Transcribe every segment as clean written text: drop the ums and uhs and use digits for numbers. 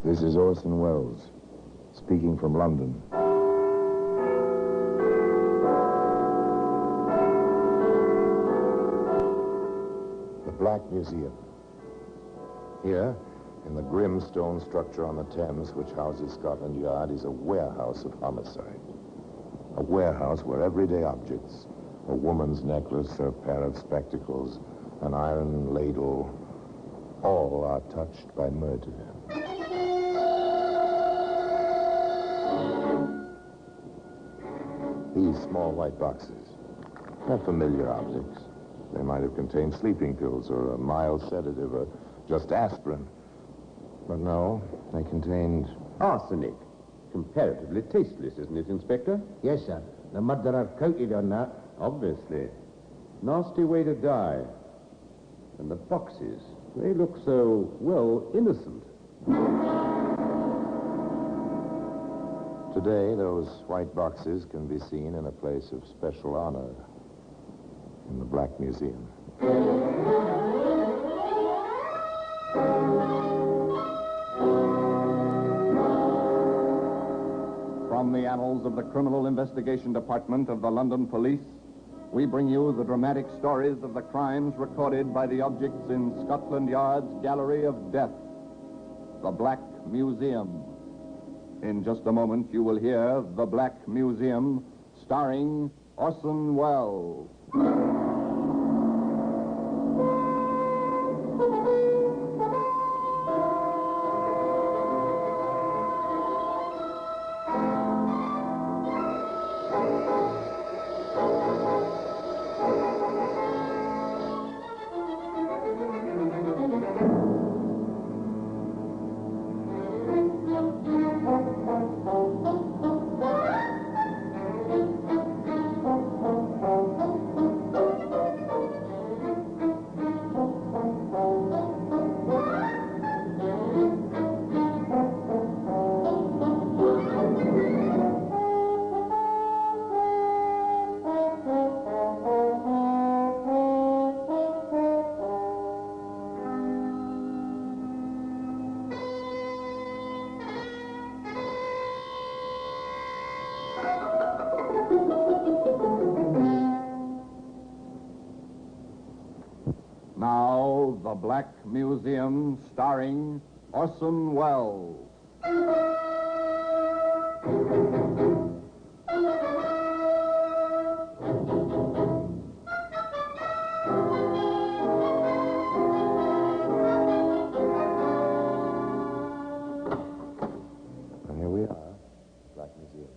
This is Orson Welles, speaking from London. The Black Museum. Here, in the grim stone structure on the Thames, which houses Scotland Yard, is a warehouse of homicide. A warehouse where everyday objects, a woman's necklace, a pair of spectacles, an iron ladle, all are touched by murder. These small white boxes, they're familiar objects. They might have contained sleeping pills or a mild sedative or just aspirin. But no, they contained... arsenic. Comparatively tasteless, isn't it, Inspector? Yes, sir. The murderer counted on that. Obviously. Nasty way to die. And the boxes, they look so, well, innocent. Today, those white boxes can be seen in a place of special honor, in the Black Museum. From the annals of the Criminal Investigation Department of the London Police, we bring you the dramatic stories of the crimes recorded by the objects in Scotland Yard's Gallery of Death, the Black Museum. In just a moment, you will hear The Black Museum, starring Orson Welles. Now, The Black Museum, starring Orson Welles. And here we are, Black Museum,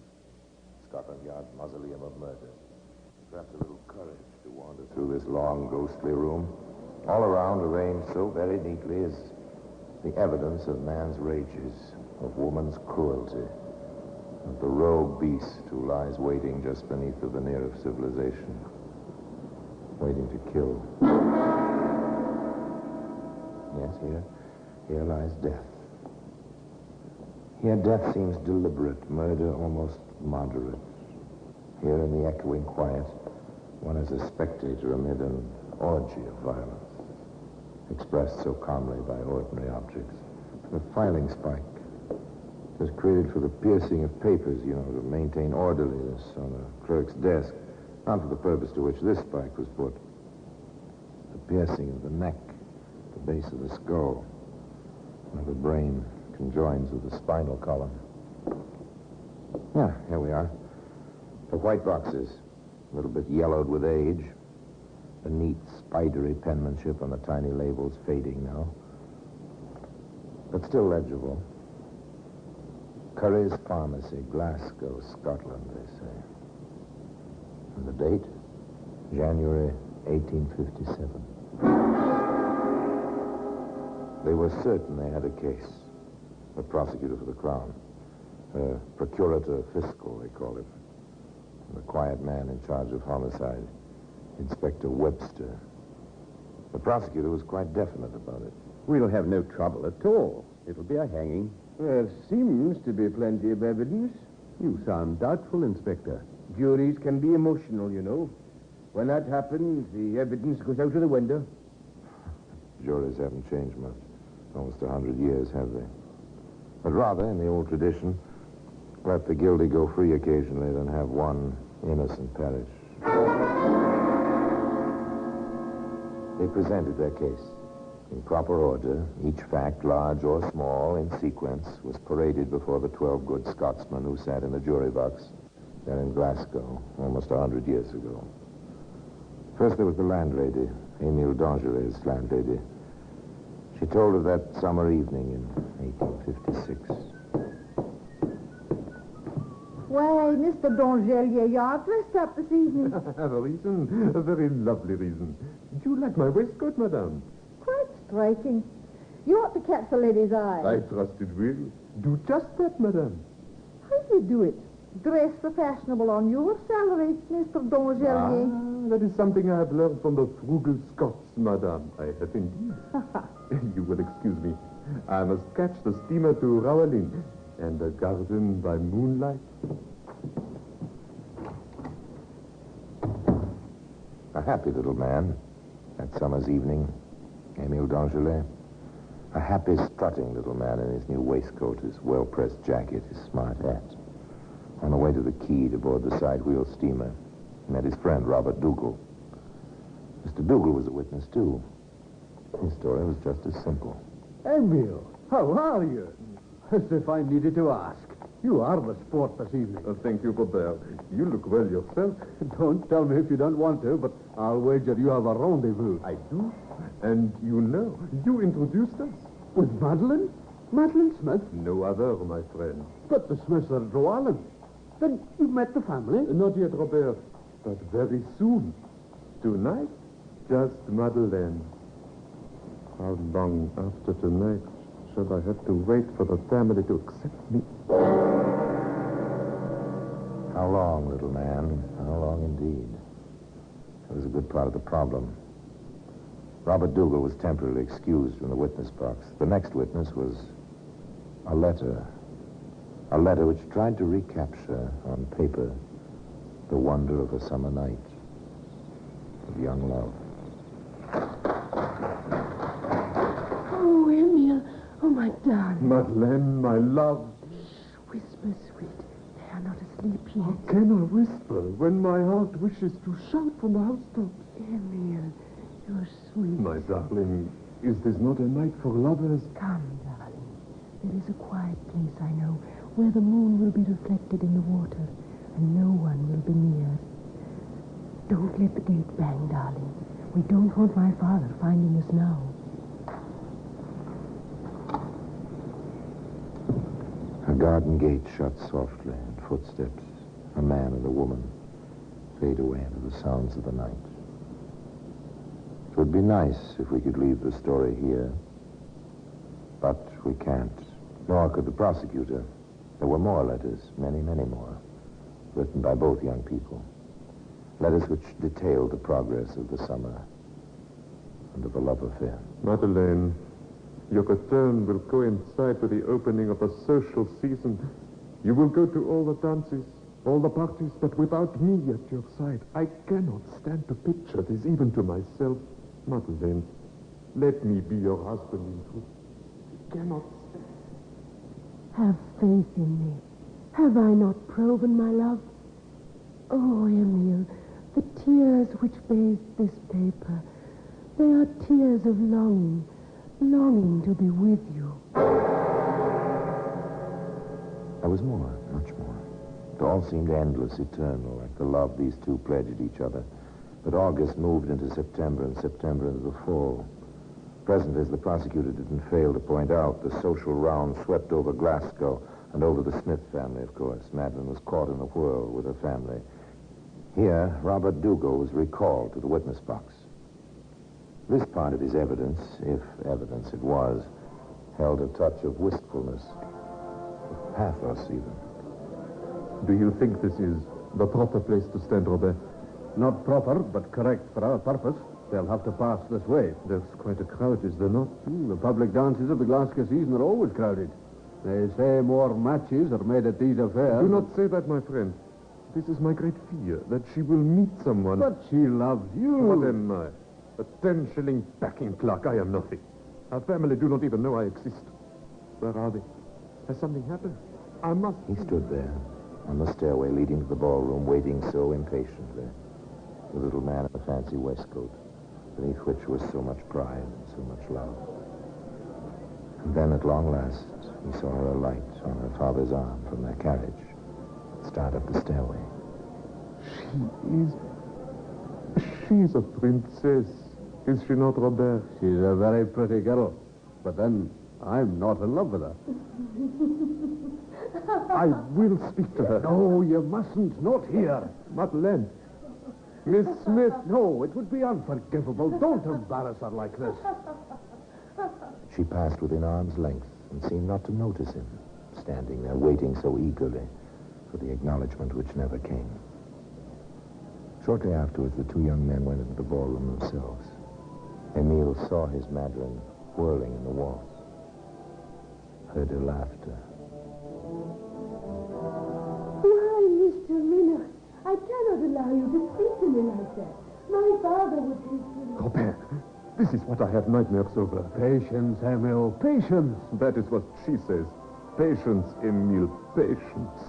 Scotland Yard's mausoleum of murder. Perhaps a little courage to wander through this long, ghostly room. All around, arranged so very neatly, is the evidence of man's rages, of woman's cruelty, of the rogue beast who lies waiting just beneath the veneer of civilization, waiting to kill. Yes, here lies death. Here death seems deliberate, murder almost moderate. Here in the echoing quiet, one is a spectator amid an orgy of violence, expressed so calmly by ordinary objects. The filing spike was created for the piercing of papers, to maintain orderliness on a clerk's desk, not for the purpose to which this spike was put. The piercing of the neck, the base of the skull, where the brain conjoins with the spinal column. Yeah, here we are. The white boxes, a little bit yellowed with age. The neat, spidery penmanship on the tiny labels fading now, but still legible. Curry's Pharmacy, Glasgow, Scotland, they say. And the date? January 1857. They were certain they had a case. The prosecutor for the Crown. Procurator Fiscal, they called him. And the quiet man in charge of homicide, Inspector Webster. The prosecutor was quite definite about it. We'll have no trouble at all. It'll be a hanging. There seems to be plenty of evidence. You sound doubtful, Inspector. Juries can be emotional, When that happens, the evidence goes out of the window. Juries haven't changed much. Almost 100 years, have they? but rather, in the old tradition, let the guilty go free occasionally than have one innocent perish. They presented their case. In proper order, each fact, large or small, in sequence, was paraded before the 12 good Scotsmen who sat in the jury box there in Glasgow almost 100 years ago. First, there was the landlady, Émile Dangeret's landlady. She told of that summer evening in 1856. Why, Mr. Dangelier, you're dressed up this evening. I have a reason, a very lovely reason. Do you like my waistcoat, madame? Quite striking. You ought to catch the lady's eye. I trust it will. Do just that, madame. How do you do it? Dress the fashionable on your salary, Mr. Dangelier. That is something I have learned from the frugal Scots, madame. I have indeed. You will excuse me. I must catch the steamer to Rowlin and a garden by moonlight. A happy little man, that summer's evening, Émile Dangelet. A happy, strutting little man in his new waistcoat, his well-pressed jacket, his smart hat. On the way to the quay to board the side-wheel steamer, he met his friend, Robert Dougal. Mr. Dougal was a witness, too. His story was just as simple. Emil, how are you? As if I needed to ask. You are the sport this evening. Thank you, Robert. You look well yourself. Don't tell me if you don't want to, but I'll wager you have a rendezvous. I do. And you know, you introduced us. With Madeline? Madeline Smith? No other, my friend. But the Smiths are Drowalin. Then you met the family? Not yet, Robert, but very soon. Tonight, just Madeleine. How long after tonight shall I have to wait for the family to accept me? How long, little man? How long indeed? That was a good part of the problem. Robert Dougal was temporarily excused from the witness box. The next witness was a letter. A letter which tried to recapture on paper the wonder of a summer night of young love. Oh, Emil. Oh, my darling. Madeleine, my love. Whisper, sweet. They are not asleep yet. How can I whisper when my heart wishes to shout from the housetops? Emil, you're sweet. My darling, is this not a night for lovers? Come, darling. There is a quiet place, I know, where the moon will be reflected in the water, and no one will be near. Don't let the gate bang, darling. We don't want my father finding us now. A garden gate shut softly, and footsteps, a man and a woman, fade away into the sounds of the night. It would be nice if we could leave the story here, but we can't. Nor could the prosecutor. There were more letters, many, many more, written by both young people. Letters which detailed the progress of the summer and of the love affair. Madeleine, your return will coincide with the opening of a social season. You will go to all the dances, all the parties, but without me at your side. I cannot stand to picture this, even to myself. Madeleine, let me be your husband in truth. I cannot stand. Have faith in me. Have I not proven my love? Oh, Emil, the tears which bathe this paper, they are tears of longing, longing to be with you. There was more, much more. It all seemed endless, eternal, like the love these two pledged each other. But August moved into September, and September into the fall. Presently, as the prosecutor didn't fail to point out, the social round swept over Glasgow and over the Smith family, of course. Madeline was caught in a whirl with her family. Here, Robert Dougal was recalled to the witness box. This part of his evidence, if evidence it was, held a touch of wistfulness, of pathos even. Do you think this is the proper place to stand, Robert? Not proper, but correct for our purpose. They'll have to pass this way. There's quite a crowd, is there not? The public dances of the Glasgow season are always crowded. They say more matches are made at these affairs. Do not say that, my friend. This is my great fear, that she will meet someone. But she loves you. What am I? A 10-shilling packing clerk. I am nothing. Our family do not even know I exist. Where are they? Has something happened? I must... He stood there on the stairway leading to the ballroom, waiting so impatiently. The little man in the fancy waistcoat, beneath which was so much pride and so much love. And then, at long last, he saw her alight on her father's arm from their carriage, start up the stairway. She's a princess. Is she not, Robert? She's a very pretty girl. But then, I'm not in love with her. I will speak to her. No, you mustn't. Not here. Madeleine. Miss Smith. No, it would be unforgivable. Don't embarrass her like this. She passed within arm's length and seemed not to notice him, standing there waiting so eagerly for the acknowledgement which never came. Shortly afterwards, the two young men went into the ballroom themselves. Emile saw his Madeleine whirling in the waltz, heard her laughter. Why, Mr. Miller, I cannot allow you to speak to me like that. My father would think you... Robert, this is what I have nightmares over. Patience, Emil, patience. That is what she says. Patience, Emile, patience.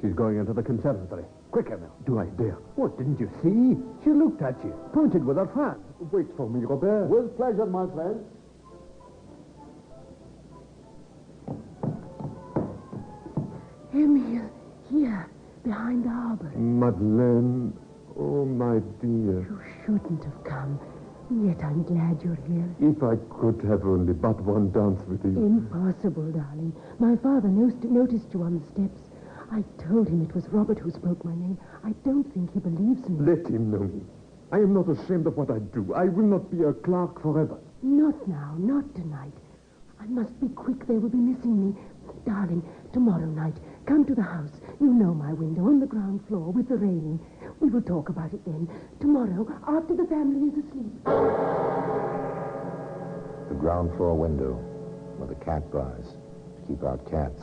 She's going into the conservatory. Quick, Emil. Do I dare? What, didn't you see? She looked at you, pointed with her fan. Wait for me, Robert. With pleasure, my friend. Emile, here, behind the arbor. Madeleine, oh, my dear. You shouldn't have come. Yet I'm glad you're here. If I could have only but one dance with you. Impossible, darling. My father noticed you on the steps. I told him it was Robert who spoke my name. I don't think he believes me. Let him know me. I am not ashamed of what I do. I will not be a clerk forever. Not now, not tonight. I must be quick. They will be missing me. Darling, tomorrow night, come to the house. You know my window on the ground floor with the railing. We will talk about it then. Tomorrow, after the family is asleep. The ground floor window, where the cat bars to keep out cats.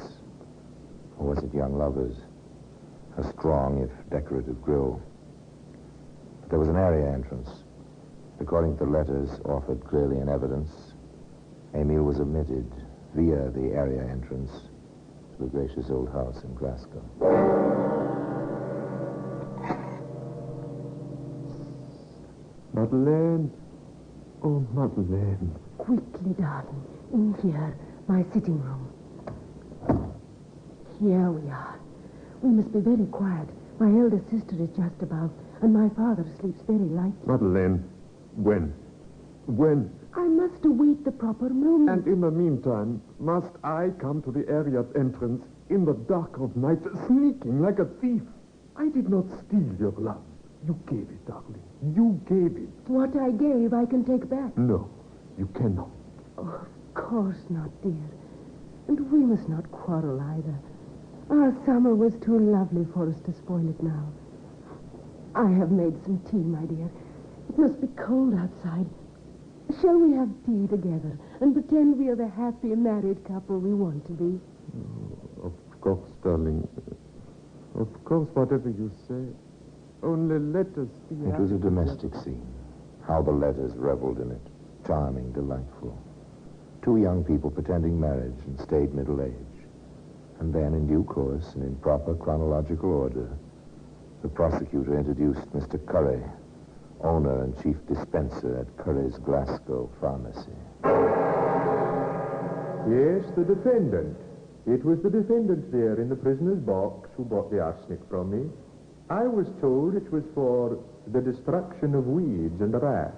Or was it young lovers? A strong, if decorative grill. But there was an area entrance. According to the letters offered clearly in evidence, Emile was admitted via the area entrance to the gracious old house in Glasgow. Madeleine. Oh, Madeleine. Quickly, darling. In here, my sitting room. Here we are. We must be very quiet. My elder sister is just above, and my father sleeps very lightly. Madeleine, when? When? I must await the proper moment. And in the meantime, must I come to the area entrance in the dark of night, sneaking like a thief? I did not steal your love. You gave it, darling. You gave it. What I gave, I can take back. No, you cannot. Oh, of course not, dear. And we must not quarrel either. Our summer was too lovely for us to spoil it now. I have made some tea, my dear. It must be cold outside. Shall we have tea together and pretend we are the happy married couple we want to be? Of course, darling. Of course, whatever you say. Only let us be It happy was a domestic together. scene. How the letters reveled in it. Charming, delightful. Two young people pretending marriage in staid middle age. And then, in due course and in proper chronological order, the prosecutor introduced Mr. Curry, owner and chief dispenser at Curry's Glasgow Pharmacy. Yes, the defendant. It was the defendant there in the prisoner's box who bought the arsenic from me. I was told it was for the destruction of weeds and rats.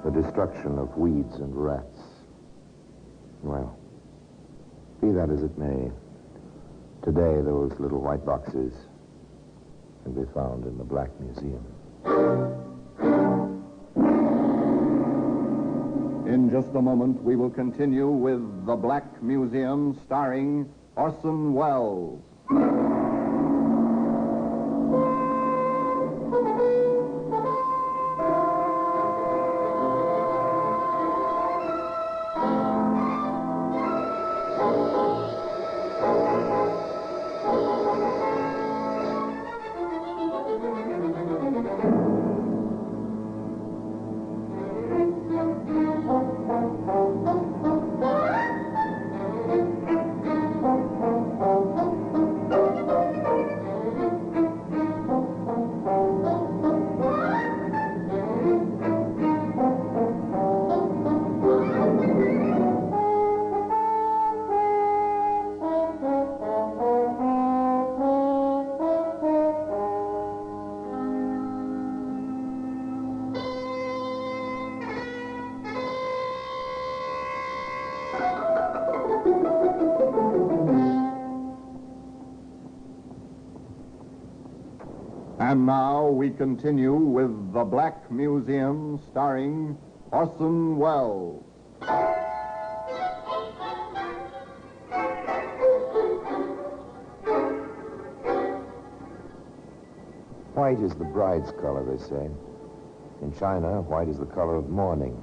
The destruction of weeds and rats. Well, be that as it may, today those little white boxes can be found in the Black Museum. In just a moment, we will continue with The Black Museum, starring Orson Welles. And now we continue with The Black Museum, starring Orson Welles. White is the bride's color, they say. In China, white is the color of mourning.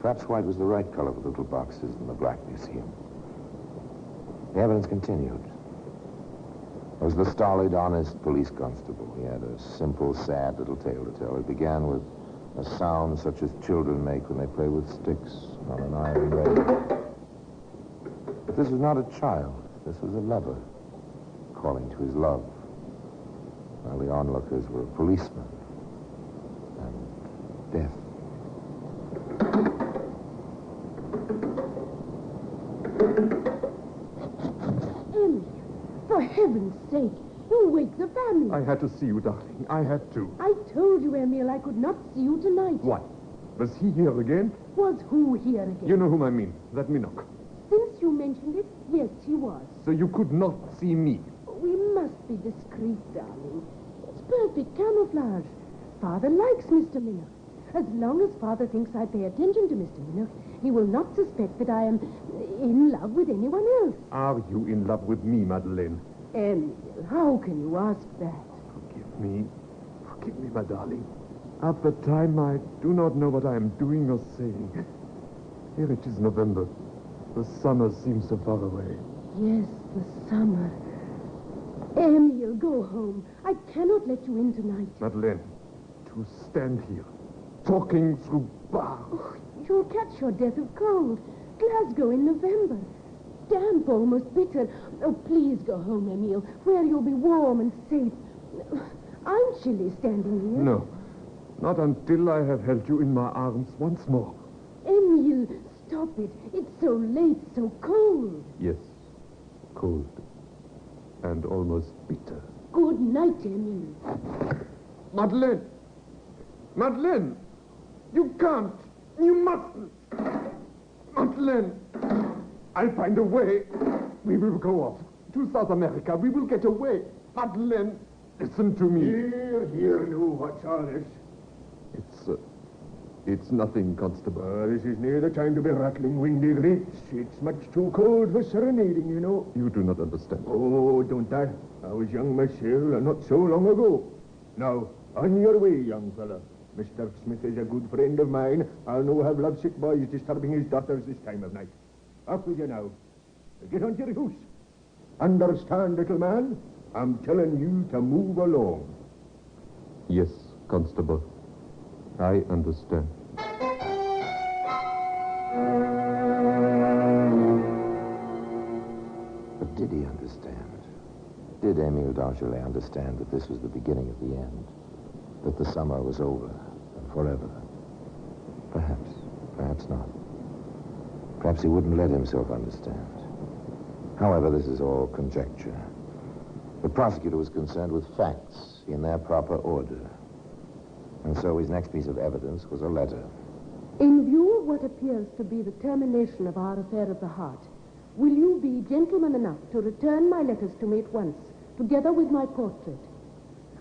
Perhaps white was the right color for the little boxes in the Black Museum. The evidence continued. There was the stolid, honest police constable. He had a simple, sad little tale to tell. It began with a sound such as children make when they play with sticks on an iron rail. But this was not a child. This was a lover calling to his love. While the onlookers were a policeman and death. For heaven's sake, you wake the family. I had to see you, darling. I had to. I told you, Emil, I could not see you tonight. Why? Was he here again? Was who here again? You know whom I mean. That Minoc. Since you mentioned it, yes, he was. So you could not see me. We must be discreet, darling. It's perfect camouflage. Father likes Mr. Minoc. As long as Father thinks I pay attention to Mr. Minoc, he will not suspect that I am in love with anyone else. Are you in love with me, Madeleine? Emil, how can you ask that? Forgive me. Forgive me, my darling. At the time, I do not know what I am doing or saying. Here it is November. The summer seems so far away. Yes, the summer. Emil, go home. I cannot let you in tonight. Madeleine, to stand here, talking through bars. Oh, you'll catch your death of cold. Glasgow in November. Damp, almost bitter. Oh, please go home, Emil, where you'll be warm and safe. I'm chilly standing here. No, not until I have held you in my arms once more. Emil, stop it. It's so late, so cold. Yes, cold. And almost bitter. Good night, Emil. Madeleine! Madeleine! You can't! You mustn't! Madeleine! I'll find a way. We will go off to South America. We will get away. Madeleine, listen to me. Here, now, what's all this? It's nothing, Constable. This is near the time to be rattling windy grates. It's much too cold for serenading, you know. You do not understand. Oh, don't I? I was young myself, not so long ago. Now, on your way, young fella. Mr. Smith is a good friend of mine. I'll no have lovesick boys disturbing his daughters this time of night. Up with you now. Get on to your house. Understand, little man? I'm telling you to move along. Yes, Constable. I understand. But did he understand? Did Emile d'Angelet understand that this was the beginning of the end? That the summer was over and forever? Perhaps. Perhaps not. Perhaps he wouldn't let himself understand. However, this is all conjecture. The prosecutor was concerned with facts in their proper order. And so his next piece of evidence was a letter. In view of what appears to be the termination of our affair of the heart, will you be gentleman enough to return my letters to me at once, together with my portrait?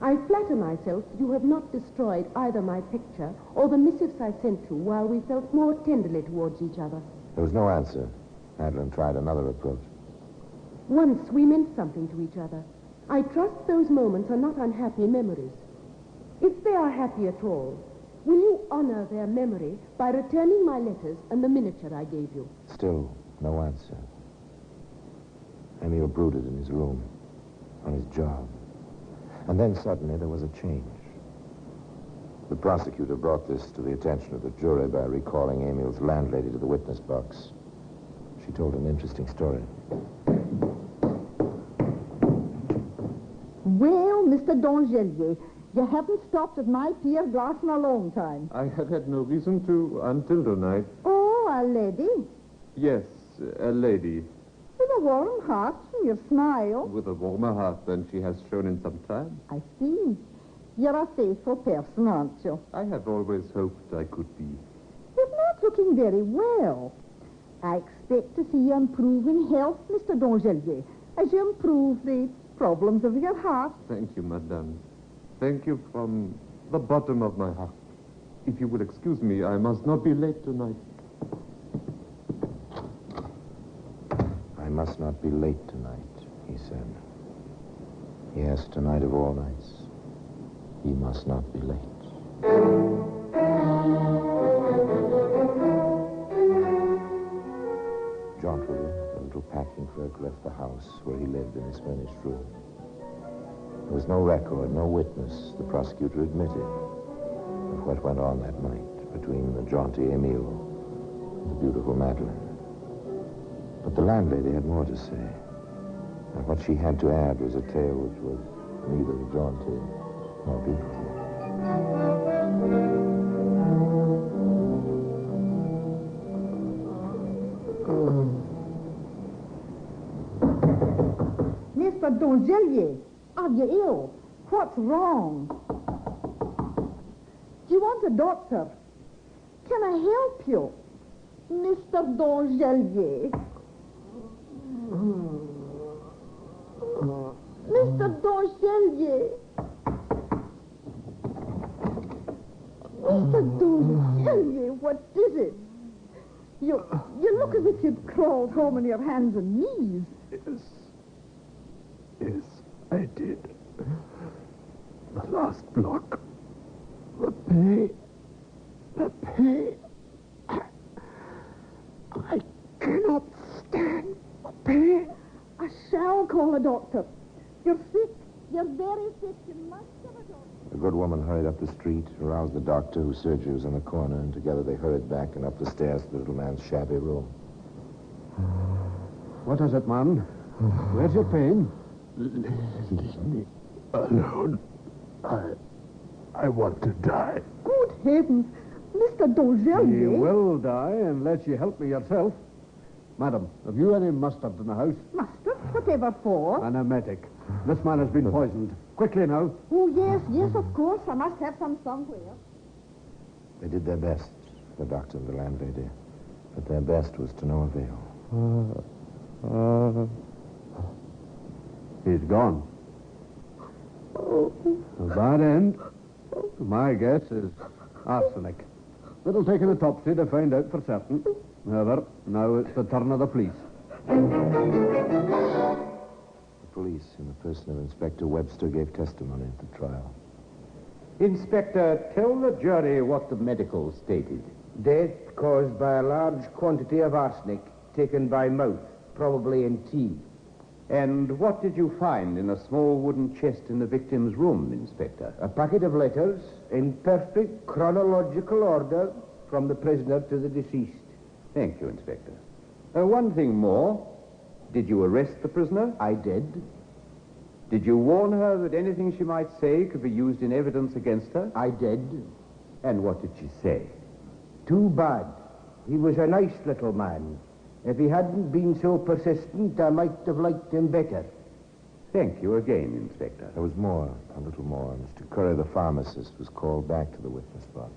I flatter myself that you have not destroyed either my picture or the missives I sent you while we felt more tenderly towards each other. There was no answer. Madeline tried another approach. Once we meant something to each other. I trust those moments are not unhappy memories. If they are happy at all, will you honor their memory by returning my letters and the miniature I gave you? Still, no answer. Emile brooded in his room, on his job. And then suddenly there was a change. The prosecutor brought this to the attention of the jury by recalling Emile's landlady to the witness box. She told an interesting story. Well, Mr. d'Angelier, you haven't stopped at my pier glass in a long time. I have had no reason to until tonight. Oh, a lady. Yes, a lady. With a warm heart and your smile. With a warmer heart than she has shown in some time. I see. You're a faithful person, aren't you? I have always hoped I could be. You're not looking very well. I expect to see you improve in health, Mr. d'Angelier, as you improve the problems of your heart. Thank you, madame. Thank you from the bottom of my heart. If you will excuse me, I must not be late tonight. I must not be late tonight, he said. Yes, tonight of all nights, he must not be late. Jauntily, the little packing clerk left the house where he lived in his furnished room. There was no record, no witness, the prosecutor admitted, of what went on that night between the jaunty Emile and the beautiful Madeline. But the landlady had more to say. And what she had to add was a tale which was neither jaunty nor beautiful. Mr. Dongelier, are you ill? What's wrong? Do you want a doctor? Can I help you? Mr. Dongelier. Mr. Dongelier. Mr. Dongelier, what is it? You look as if you'd crawled home on your hands and knees. Yes, I did. The last block. The pain. I cannot stand the pain. I shall call a doctor. You're sick. You're very sick. You must have a doctor. The good woman hurried up the street, aroused the doctor, whose surgery was in the corner, and together they hurried back and up the stairs to the little man's shabby room. What is it, man? Where's your pain? Leave me alone. I want to die. Good heavens. Mr. Dongelier. You will die unless you help me yourself. Madam, have you any mustard in the house? Mustard? Whatever for? An emetic. This man has been poisoned. Quickly now. Oh, yes, of course. I must have some somewhere. They did their best, the doctor and the landlady, but their best was to no avail. He's gone. A bad end. My guess is arsenic. It'll take an autopsy to find out for certain. However, now it's the turn of the police. The police, in the person of Inspector Webster, gave testimony at the trial. Inspector, tell the jury what the medical stated. Death caused by a large quantity of arsenic taken by mouth, probably in tea. And what did you find in a small wooden chest in the victim's room, Inspector? A packet of letters in perfect chronological order from the prisoner to the deceased. Thank you, Inspector. One thing more. Did you arrest the prisoner? I did. Did you warn her that anything she might say could be used in evidence against her? I did. And what did she say? Too bad. He was a nice little man. If he hadn't been so persistent, I might have liked him better. Thank you again, Inspector. There was more, a little more. Mr. Curry, the pharmacist, was called back to the witness box.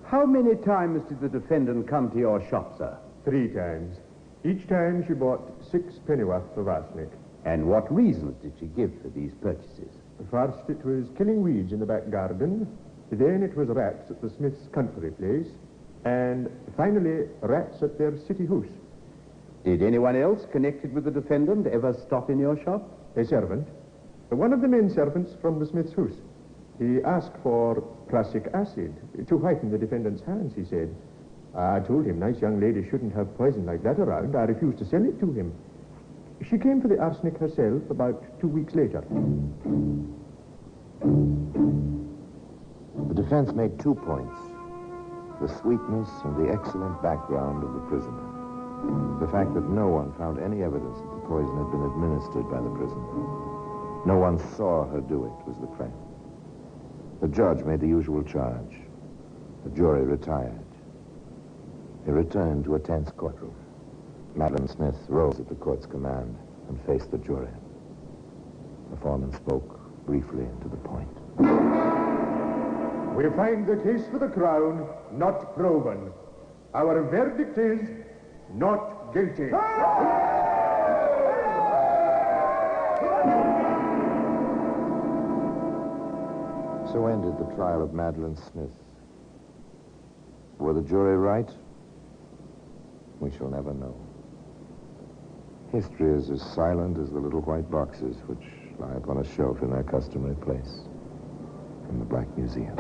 How many times did the defendant come to your shop, sir? 3 times. Each time she bought 6 pennyworth of arsenic. And what reasons did she give for these purchases? First, it was killing weeds in the back garden. Then it was rats at the Smith's country place. And finally, rats at their city house. Did anyone else connected with the defendant ever stop in your shop? A servant. One of the men servants from the Smith's house. He asked for prussic acid to whiten the defendant's hands, he said. I told him nice young ladies shouldn't have poison like that around. I refused to sell it to him. She came for the arsenic herself about 2 weeks later. The defense made 2 points. The sweetness and the excellent background of the prisoner. The fact that no one found any evidence that the poison had been administered by the prisoner. No one saw her do it was the crime. The judge made the usual charge. The jury retired. They returned to a tense courtroom. Madeline Smith rose at the court's command and faced the jury. The foreman spoke briefly and to the point. We find the case for the Crown not proven. Our verdict is not guilty. So ended the trial of Madeline Smith. Were the jury right? We shall never know. History is as silent as the little white boxes which lie upon a shelf in their customary place in the Black Museum.